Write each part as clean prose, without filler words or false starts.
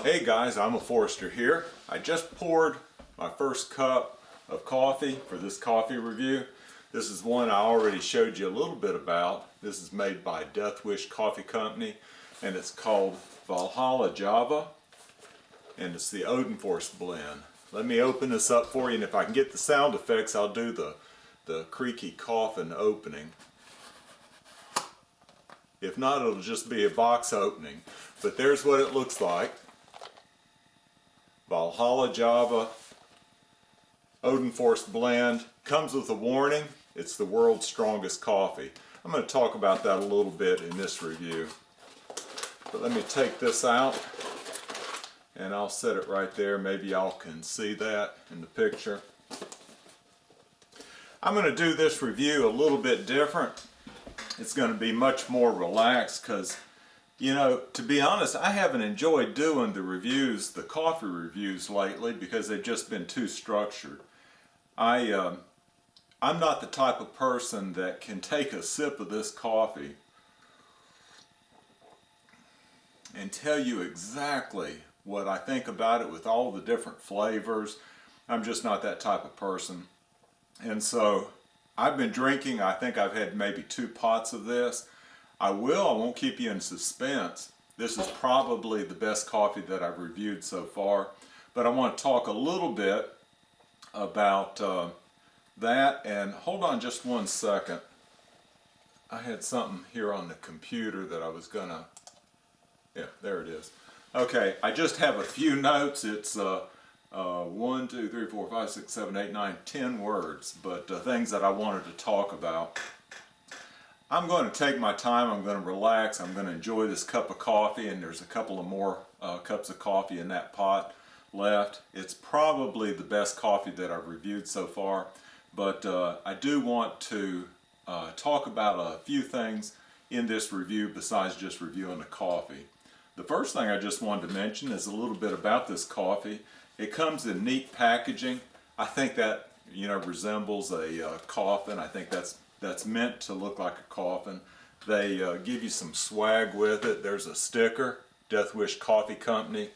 Hey guys, I'm a Forester here. I just poured my first cup of coffee for this coffee review. This is one I already showed you a little bit about. This is made by Death Wish Coffee Company and it's called Valhalla Java and it's the Odinforce blend. Let me open this up for you, and if I can get the sound effects I'll do the creaky coffin opening. If not, it'll just be a box opening. But there's what it looks like. Valhalla Java Odinforce blend. Comes with a warning. It's the world's strongest coffee. I'm going to talk about that a little bit in this review. But let me take this out and I'll set it right there. Maybe y'all can see that in the picture. I'm going to do this review a little bit different. It's going to be much more relaxed because, you know, to be honest, I haven't enjoyed doing the reviews, the coffee reviews lately, because they've just been too structured. I'm not the type of person that can take a sip of this coffee and tell you exactly what I think about it with all the different flavors. I'm just not that type of person. And so I've been drinking, I think I've had maybe 2 pots of this. I won't keep you in suspense. This is probably the best coffee that I've reviewed so far. But I want to talk a little bit about that. And hold on just one second. I had something here on the computer that I was gonna, yeah, there it is. Okay, I just have a few notes. It's 1, 2, 3, 4, 5, 6, 7, 8, 9, 10 words, but things that I wanted to talk about. I'm going to take my time, I'm going to relax, I'm going to enjoy this cup of coffee, and there's a couple of more cups of coffee in that pot left. It's probably the best coffee that I've reviewed so far, but I do want to talk about a few things in this review besides just reviewing the coffee. The first thing I just wanted to mention is a little bit about this coffee. It comes in neat packaging. I think that, you know, resembles a coffin. I think that's meant to look like a coffin. They give you some swag with it. There's a sticker, Death Wish Coffee Company.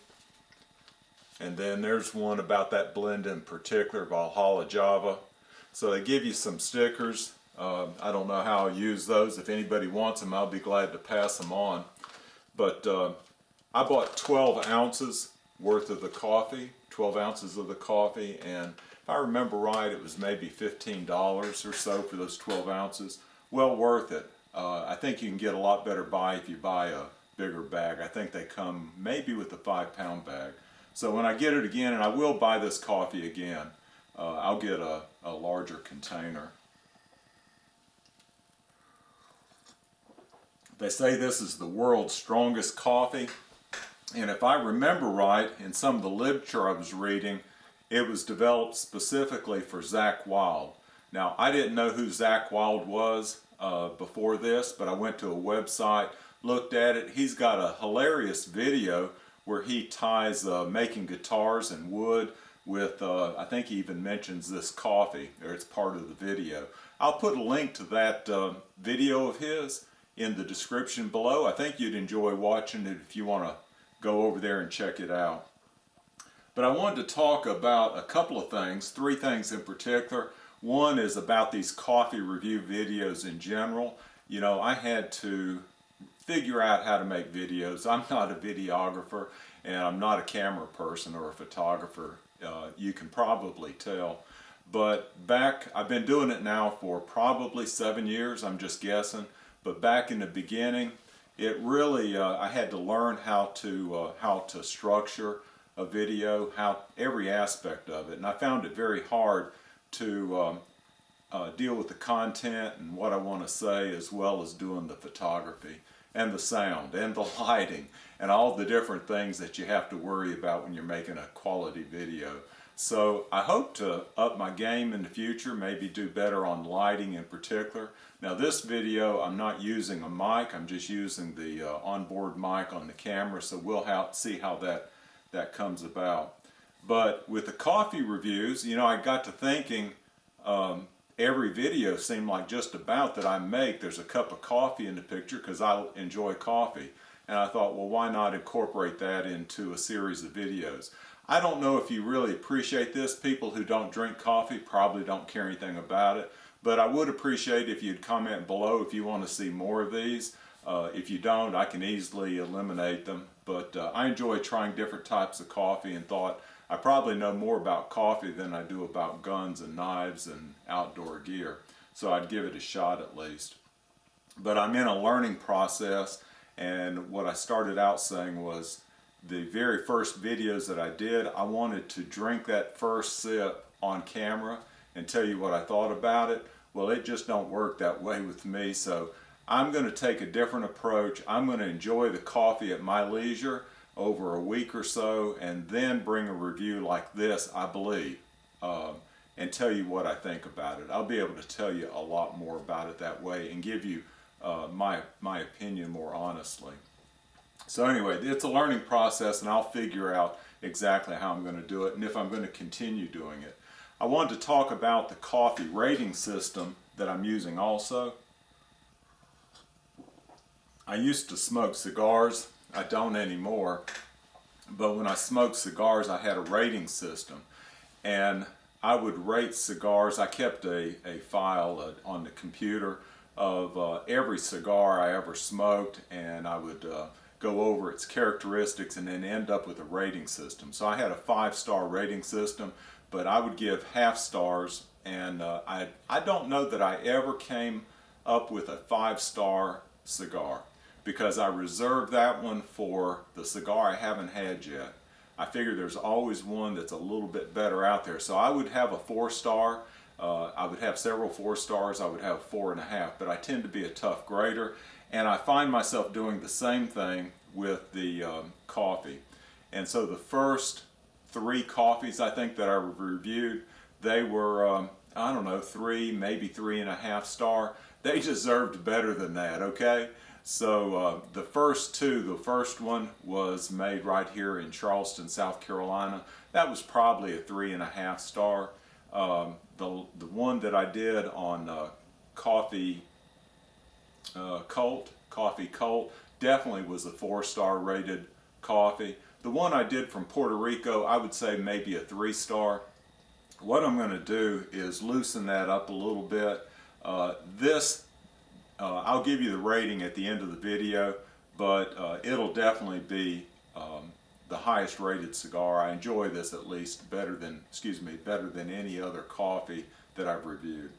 And then there's one about that blend in particular, Valhalla Java. So they give you some stickers. I don't know how I'll use those. If anybody wants them, I'll be glad to pass them on. But I bought 12 ounces worth of the coffee, 12 ounces of the coffee, and if I remember right, it was maybe $15 or so for those 12 ounces. Well worth it. I think you can get a lot better buy if you buy a bigger bag. I think they come maybe with a 5-pound bag. So when I get it again, and I will buy this coffee again, I'll get a larger container. They say this is the world's strongest coffee. And if I remember right, in some of the literature I was reading, it was developed specifically for Zakk Wylde. Now, I didn't know who Zakk Wylde was before this, but I went to a website, looked at it. He's got a hilarious video where he ties making guitars and wood with, I think he even mentions this coffee, or it's part of the video. I'll put a link to that video of his in the description below. I think you'd enjoy watching it if you want to go over there and check it out. But I wanted to talk about a couple of things, 3 things in particular. One is about these coffee review videos in general. You know, I had to figure out how to make videos. I'm not a videographer and I'm not a camera person or a photographer. You can probably tell. But I've been doing it now for probably 7 years, I'm just guessing. But back in the beginning, it really, I had to learn how to structure a video, every aspect of it, and I found it very hard to deal with the content and what I want to say, as well as doing the photography and the sound and the lighting and all the different things that you have to worry about when you're making a quality video. So I hope to up my game in the future, maybe do better on lighting in particular. Now this video, I'm not using a mic, I'm just using the onboard mic on the camera, so we'll see how that comes about. But with the coffee reviews, you know, I got to thinking, every video seemed like just about that I make, there's a cup of coffee in the picture because I enjoy coffee. and I thought, well, why not incorporate that into a series of videos. I don't know if you really appreciate this. People who don't drink coffee probably don't care anything about it, but I would appreciate if you'd comment below if you want to see more of these. If you don't, I can easily eliminate them, but I enjoy trying different types of coffee and thought I probably know more about coffee than I do about guns and knives and outdoor gear, so I'd give it a shot at least. But I'm in a learning process, and what I started out saying was the very first videos that I did, I wanted to drink that first sip on camera and tell you what I thought about it. Well, it just don't work that way with me, so I'm going to take a different approach. I'm going to enjoy the coffee at my leisure over a week or so, and then bring a review like this, I believe, and tell you what I think about it. I'll be able to tell you a lot more about it that way and give you my opinion more honestly. So anyway, it's a learning process, and I'll figure out exactly how I'm going to do it and if I'm going to continue doing it. I wanted to talk about the coffee rating system that I'm using also. I used to smoke cigars. I don't anymore. But when I smoked cigars, I had a rating system. And I would rate cigars. I kept a file on the computer of every cigar I ever smoked, and I would go over its characteristics and then end up with a rating system. So I had a 5-star rating system, but I would give half stars, and I don't know that I ever came up with a 5-star cigar, because I reserved that one for the cigar I haven't had yet. I figure there's always one that's a little bit better out there. So I would have a 4-star. I would have several 4 stars. I would have 4.5, but I tend to be a tough grader, and I find myself doing the same thing with the coffee. And so the first 3 coffees I think that I reviewed, they were I don't know, 3, maybe 3.5 star. They deserved better than that, okay? So the first 2, the first one was made right here in Charleston, South Carolina. That was probably a 3.5 star. The one that I did on Coffee Cult definitely was a 4-star rated coffee. The one I did from Puerto Rico, I would say maybe a 3-star. What I'm going to do is loosen that up a little bit. I'll give you the rating at the end of the video, but it'll definitely be the highest rated cigar. I enjoy this at least better than any other coffee that I've reviewed.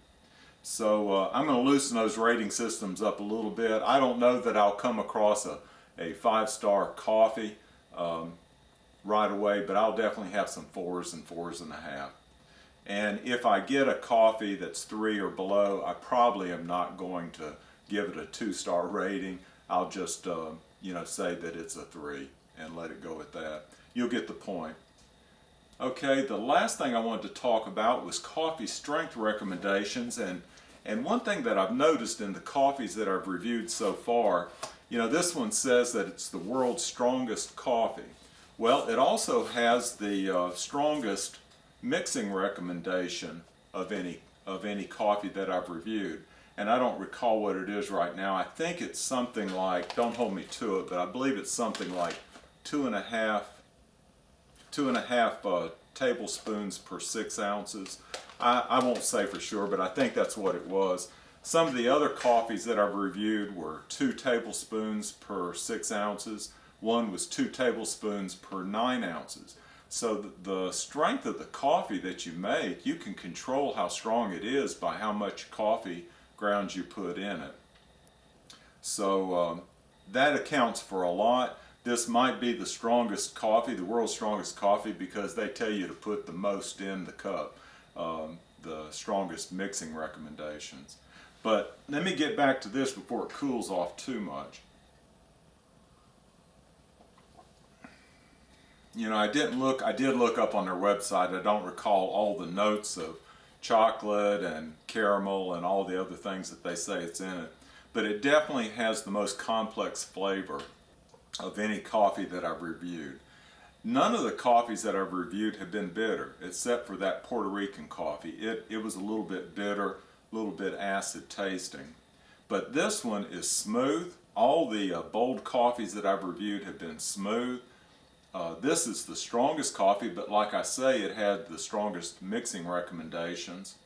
So I'm going to loosen those rating systems up a little bit. I don't know that I'll come across a 5-star coffee right away, but I'll definitely have some 4s and 4.5. And if I get a coffee that's 3 or below, I probably am not going to give it a 2-star rating. I'll just say that it's a 3 and let it go at that. You'll get the point. Okay, the last thing I wanted to talk about was coffee strength recommendations, and one thing that I've noticed in the coffees that I've reviewed so far, this one says that it's the world's strongest coffee. Well, it also has the strongest mixing recommendation of any coffee that I've reviewed, and I don't recall what it is right now. I think it's something like, don't hold me to it, but I believe it's something like 2.5 tablespoons per 6 ounces. I won't say for sure, but I think that's what it was. Some of the other coffees that I've reviewed were 2 tablespoons per 6 ounces. One was 2 tablespoons per 9 ounces. So the strength of the coffee that you make, you can control how strong it is by how much coffee grounds you put in it. So that accounts for a lot. This might be the strongest coffee, the world's strongest coffee, because they tell you to put the most in the cup, the strongest mixing recommendations. But let me get back to this before it cools off too much. I did look up on their website. I don't recall all the notes of chocolate and caramel and all the other things that they say it's in it. But it definitely has the most complex flavor of any coffee that I've reviewed. None of the coffees that I've reviewed have been bitter, except for that Puerto Rican coffee. It was a little bit bitter, a little bit acid tasting. But this one is smooth. All the bold coffees that I've reviewed have been smooth. This is the strongest coffee, but like I say, it had the strongest mixing recommendations.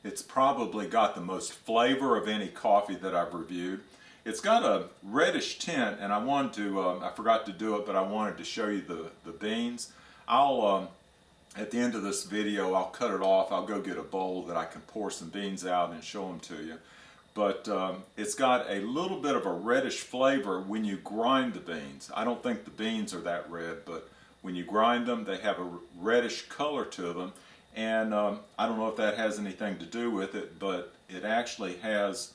It's probably got the most flavor of any coffee that I've reviewed. It's got a reddish tint, and I wanted to, I forgot to do it, but I wanted to show you the beans. I'll, at the end of this video, I'll cut it off. I'll go get a bowl that I can pour some beans out and show them to you. But it's got a little bit of a reddish flavor when you grind the beans. I don't think the beans are that red, but when you grind them, they have a reddish color to them. And I don't know if that has anything to do with it, but it actually has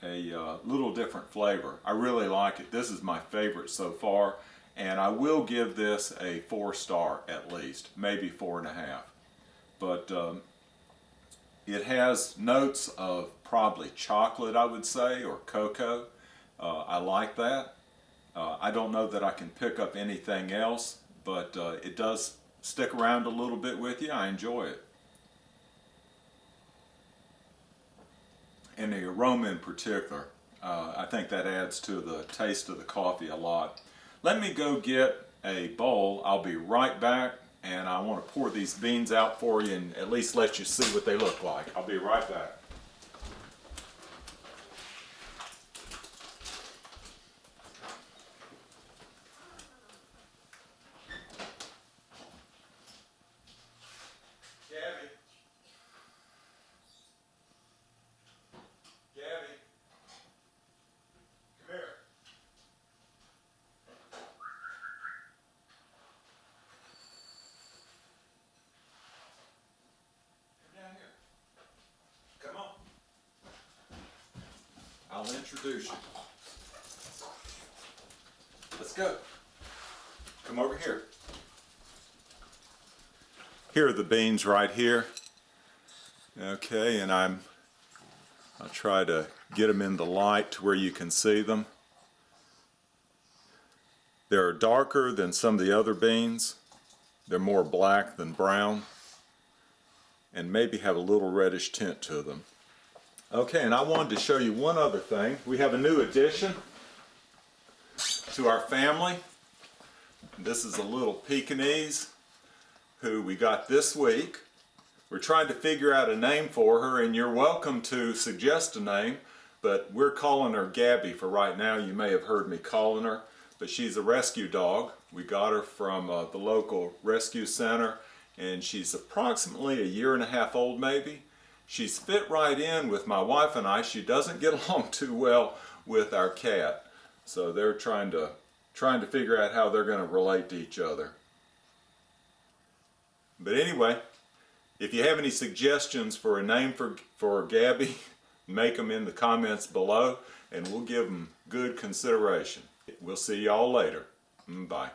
a little different flavor. I really like it. This is my favorite so far, and I will give this a 4-star at least, maybe 4.5. But it has notes of probably chocolate, I would say, or cocoa. I like that. I don't know that I can pick up anything else, but it does stick around a little bit with you. I enjoy it. And the aroma in particular, I think that adds to the taste of the coffee a lot. Let me go get a bowl. I'll be right back, and I want to pour these beans out for you and at least let you see what they look like. I'll be right back. I'll introduce you. Let's go. Come over here. Here are the beans right here. Okay, and I'll try to get them in the light to where you can see them. They're darker than some of the other beans. They're more black than brown, and maybe have a little reddish tint to them. Okay, and I wanted to show you one other thing. We have a new addition to our family. This is a little Pekingese who we got this week. We're trying to figure out a name for her, and you're welcome to suggest a name, but we're calling her Gabby for right now. You may have heard me calling her, but she's a rescue dog. We got her from the local rescue center, and she's approximately 1.5 years old maybe. She's fit right in with my wife and I. She doesn't get along too well with our cat, so they're trying to figure out how they're going to relate to each other. But anyway, if you have any suggestions for a name for Gabby, make them in the comments below, and we'll give them good consideration. We'll see y'all later. Bye.